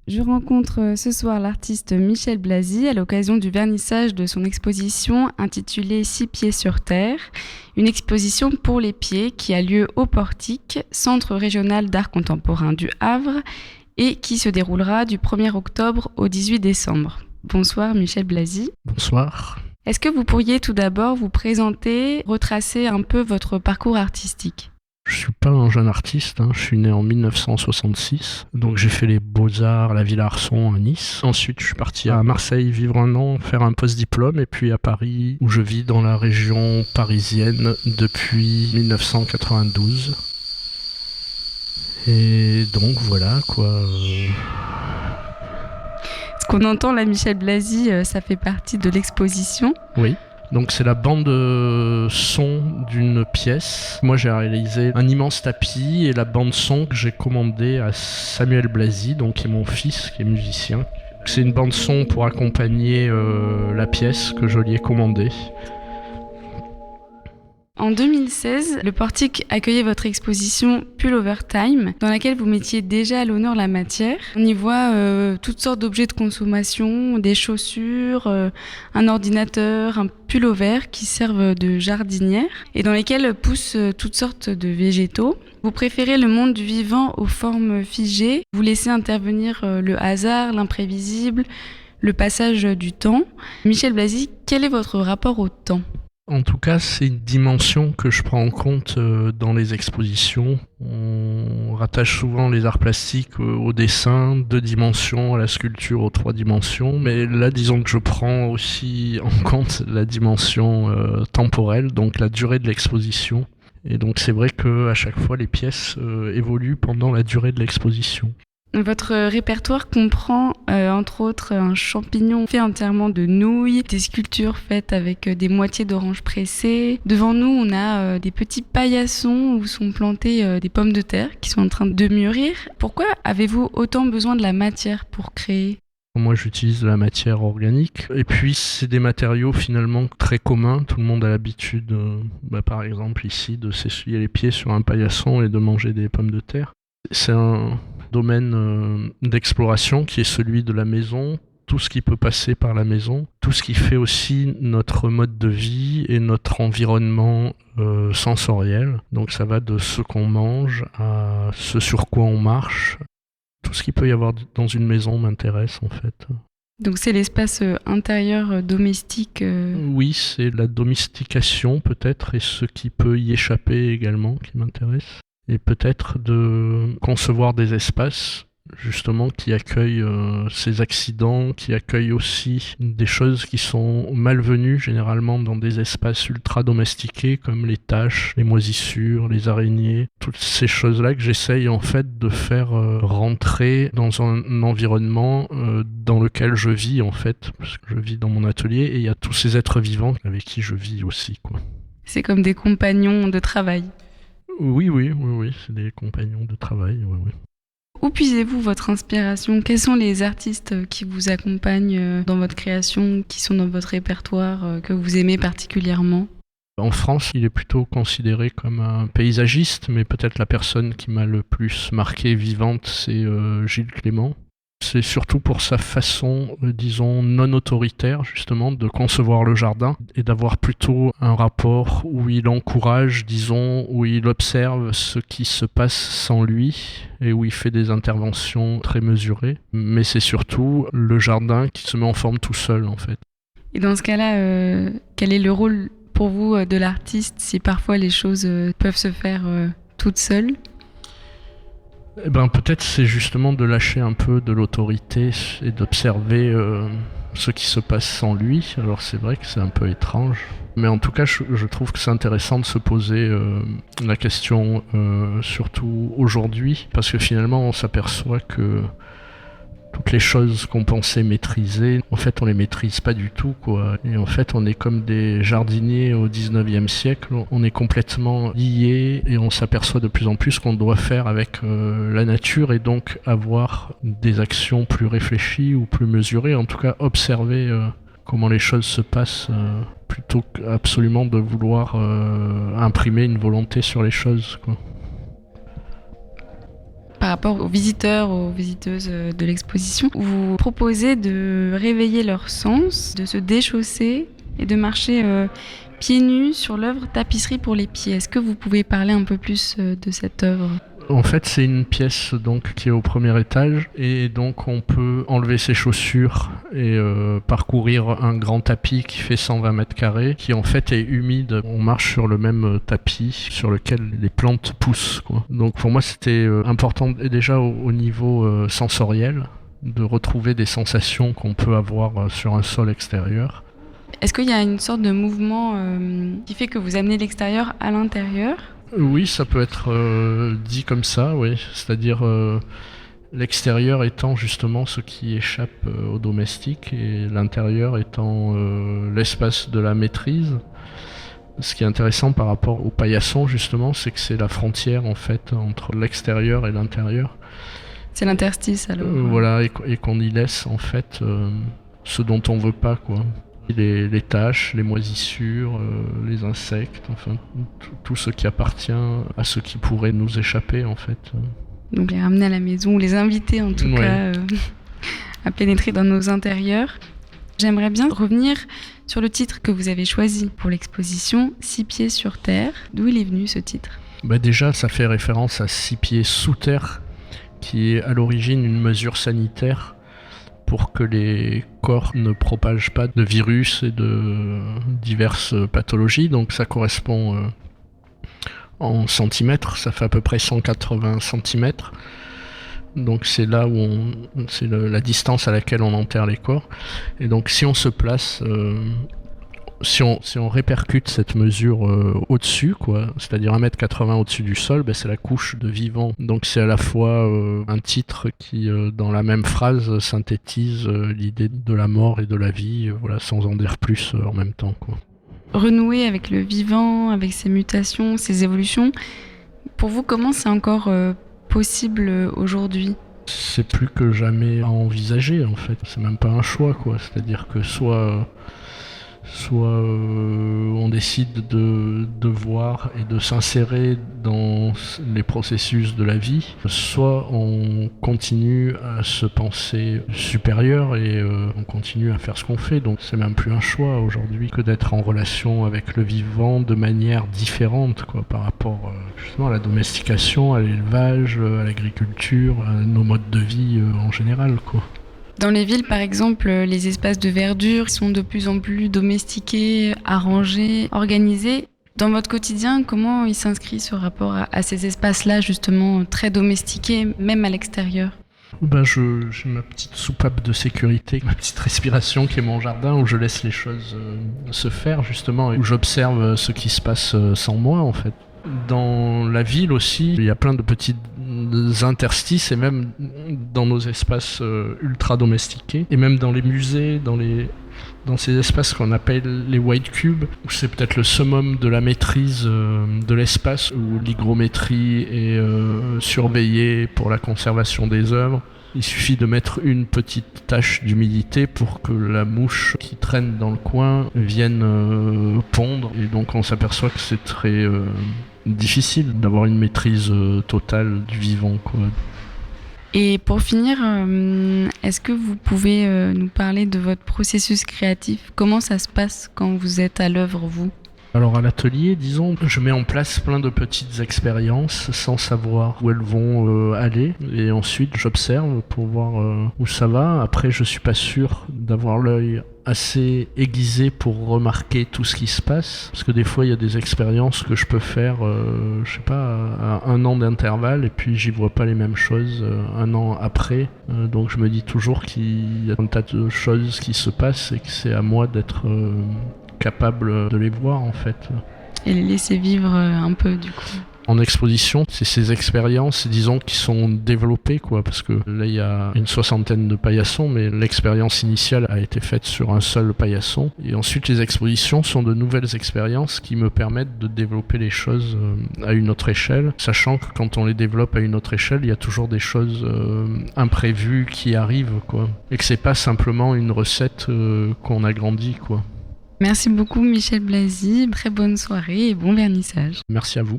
Je rencontre ce soir l'artiste Michel Blasi à l'occasion du vernissage de son exposition intitulée 6 pieds sur terre, une exposition pour les pieds qui a lieu au Portique, Centre régional d'art contemporain du Havre, et qui se déroulera du 1er octobre au 18 décembre. Bonsoir Michel Blasi. Bonsoir. Est-ce que vous pourriez tout d'abord vous présenter, retracer un peu votre parcours artistique ? Je suis pas un jeune artiste, je suis né en 1966, donc j'ai fait les Beaux-Arts à la Villa Arson à Nice. Ensuite je suis parti à Marseille vivre un an, faire un post-diplôme, et puis à Paris où je vis dans la région parisienne depuis 1992. Et donc voilà quoi. Ce qu'on entend là, Michel Blasi, ça fait partie de l'exposition. Oui. Donc c'est la bande son d'une pièce. Moi j'ai réalisé un immense tapis et la bande son que j'ai commandée à Samuel Blasi, donc qui est mon fils, qui est musicien. C'est une bande son pour accompagner la pièce que je lui ai commandée. En 2016, le Portique accueillait votre exposition Pullover Time, dans laquelle vous mettiez déjà à l'honneur la matière. On y voit toutes sortes d'objets de consommation, des chaussures, un ordinateur, un pullover qui servent de jardinière et dans lesquels poussent toutes sortes de végétaux. Vous préférez le monde du vivant aux formes figées, vous laissez intervenir le hasard, l'imprévisible, le passage du temps. Michel Blasi, quel est votre rapport au temps ? En tout cas, c'est une dimension que je prends en compte dans les expositions. On rattache souvent les arts plastiques au dessin, 2 dimensions, à la sculpture aux 3 dimensions. Mais là, disons que je prends aussi en compte la dimension temporelle, donc la durée de l'exposition. Et donc c'est vrai qu'à chaque fois, les pièces évoluent pendant la durée de l'exposition. Votre répertoire comprend entre autres un champignon fait entièrement de nouilles, des sculptures faites avec des moitiés d'oranges pressées. Devant nous, on a des petits paillassons où sont plantées des pommes de terre qui sont en train de mûrir. Pourquoi avez-vous autant besoin de la matière pour créer ? Moi, j'utilise de la matière organique. Et puis, c'est des matériaux finalement très communs. Tout le monde a l'habitude, par exemple ici, de s'essuyer les pieds sur un paillasson et de manger des pommes de terre. C'est un domaine d'exploration qui est celui de la maison, tout ce qui peut passer par la maison, tout ce qui fait aussi notre mode de vie et notre environnement sensoriel. Donc ça va de ce qu'on mange à ce sur quoi on marche. Tout ce qu'il peut y avoir dans une maison m'intéresse en fait. Donc c'est l'espace intérieur domestique Oui, c'est la domestication peut-être et ce qui peut y échapper également qui m'intéresse. Et peut-être de concevoir des espaces justement qui accueillent ces accidents, qui accueillent aussi des choses qui sont malvenues généralement dans des espaces ultra domestiqués comme les taches, les moisissures, les araignées, toutes ces choses-là que j'essaye en fait de faire rentrer dans un environnement dans lequel je vis en fait, parce que je vis dans mon atelier et il y a tous ces êtres vivants avec qui je vis aussi, quoi. C'est comme des compagnons de travail. Oui, c'est des compagnons de travail, oui. Où puisez-vous votre inspiration ? Quels sont les artistes qui vous accompagnent dans votre création, qui sont dans votre répertoire, que vous aimez particulièrement ? En France, il est plutôt considéré comme un paysagiste, mais peut-être la personne qui m'a le plus marqué vivante, c'est Gilles Clément. C'est surtout pour sa façon, disons, non autoritaire, justement, de concevoir le jardin et d'avoir plutôt un rapport où il encourage, disons, où il observe ce qui se passe sans lui et où il fait des interventions très mesurées. Mais c'est surtout le jardin qui se met en forme tout seul, en fait. Et dans ce cas-là, quel est le rôle pour vous de l'artiste si parfois les choses peuvent se faire toutes seules ? Eh ben, peut-être c'est justement de lâcher un peu de l'autorité et d'observer ce qui se passe sans lui. Alors c'est vrai que c'est un peu étrange. Mais en tout cas, je trouve que c'est intéressant de se poser la question, surtout aujourd'hui, parce que finalement on s'aperçoit que toutes les choses qu'on pensait maîtriser, en fait on les maîtrise pas du tout, quoi. Et en fait on est comme des jardiniers au 19e siècle, on est complètement liés et on s'aperçoit de plus en plus qu'on doit faire avec la nature et donc avoir des actions plus réfléchies ou plus mesurées, en tout cas observer comment les choses se passent plutôt qu'absolument de vouloir imprimer une volonté sur les choses, quoi. Par rapport aux visiteurs, aux visiteuses de l'exposition. Vous proposez de réveiller leur sens, de se déchausser et de marcher pieds nus sur l'œuvre Tapisserie pour les pieds. Est-ce que vous pouvez parler un peu plus de cette œuvre ? En fait, c'est une pièce donc qui est au premier étage et donc on peut enlever ses chaussures et parcourir un grand tapis qui fait 120 mètres carrés, qui en fait est humide. On marche sur le même tapis sur lequel les plantes poussent, quoi. Donc pour moi, c'était important déjà au niveau sensoriel de retrouver des sensations qu'on peut avoir sur un sol extérieur. Est-ce qu'il y a une sorte de mouvement qui fait que vous amenez l'extérieur à l'intérieur ? Oui, ça peut être dit comme ça, oui. C'est-à-dire l'extérieur étant justement ce qui échappe au domestique et l'intérieur étant l'espace de la maîtrise. Ce qui est intéressant par rapport au paillasson justement, c'est que c'est la frontière en fait entre l'extérieur et l'intérieur. C'est l'interstice alors. Voilà, et qu'on y laisse en fait ce dont on veut pas, quoi. Les taches, les moisissures, les insectes, enfin tout ce qui appartient à ce qui pourrait nous échapper en fait. Donc les ramener à la maison, ou les inviter en tout cas à pénétrer dans nos intérieurs. J'aimerais bien revenir sur le titre que vous avez choisi pour l'exposition, 6 pieds sur terre. D'où il est venu ce titre ? Déjà ça fait référence à 6 pieds sous terre, qui est à l'origine une mesure sanitaire pour que les corps ne propagent pas de virus et de diverses pathologies. Donc ça correspond en centimètres, ça fait à peu près 180 centimètres. Donc c'est là où c'est la distance à laquelle on enterre les corps. Et donc si on se place, si on répercute cette mesure au-dessus, quoi, c'est-à-dire 1,80 m au-dessus du sol, c'est la couche de vivant. Donc c'est à la fois un titre qui, dans la même phrase, synthétise l'idée de la mort et de la vie, sans en dire plus en même temps, quoi. Renouer avec le vivant, avec ses mutations, ses évolutions, pour vous, comment c'est encore possible aujourd'hui ? C'est plus que jamais à envisager, en fait. C'est même pas un choix, quoi. C'est-à-dire que soit on décide de voir et de s'insérer dans les processus de la vie, soit on continue à se penser supérieur et on continue à faire ce qu'on fait. Donc c'est même plus un choix aujourd'hui que d'être en relation avec le vivant de manière différente, quoi, par rapport justement à la domestication, à l'élevage, à l'agriculture, à nos modes de vie en général, quoi. Dans les villes, par exemple, les espaces de verdure sont de plus en plus domestiqués, arrangés, organisés. Dans votre quotidien, comment il s'inscrit ce rapport à ces espaces-là, justement, très domestiqués, même à l'extérieur ? J'ai ma petite soupape de sécurité, ma petite respiration qui est mon jardin, où je laisse les choses se faire, justement, et où j'observe ce qui se passe sans moi, en fait. Dans la ville aussi, il y a plein de petites interstices, et même dans nos espaces ultra domestiqués, et même dans les musées, dans ces espaces qu'on appelle les white cubes, où c'est peut-être le summum de la maîtrise de l'espace, où l'hygrométrie est surveillée pour la conservation des œuvres. Il suffit de mettre une petite tache d'humidité pour que la mouche qui traîne dans le coin vienne pondre, et donc on s'aperçoit que c'est très difficile d'avoir une maîtrise totale du vivant, quoi. Et pour finir, est-ce que vous pouvez nous parler de votre processus créatif ? Comment ça se passe quand vous êtes à l'œuvre, vous ? Alors à l'atelier, disons, je mets en place plein de petites expériences sans savoir où elles vont aller, et ensuite j'observe pour voir où ça va. Après, je suis pas sûr d'avoir l'œil assez aiguisé pour remarquer tout ce qui se passe, parce que des fois il y a des expériences que je peux faire, je sais pas, à 1 an d'intervalle, et puis j'y vois pas les mêmes choses 1 an après. Donc je me dis toujours qu'il y a un tas de choses qui se passent et que c'est à moi d'être capable de les voir, en fait. Et les laisser vivre un peu, du coup. En exposition, c'est ces expériences, disons, qui sont développées, quoi, parce que là, il y a une 60aine de paillassons, mais l'expérience initiale a été faite sur un seul paillasson. Et ensuite, les expositions sont de nouvelles expériences qui me permettent de développer les choses à une autre échelle, sachant que quand on les développe à une autre échelle, il y a toujours des choses imprévues qui arrivent, quoi. Et que c'est pas simplement une recette qu'on agrandit, quoi. Merci beaucoup Michel Blasi, très bonne soirée et bon vernissage. Merci à vous.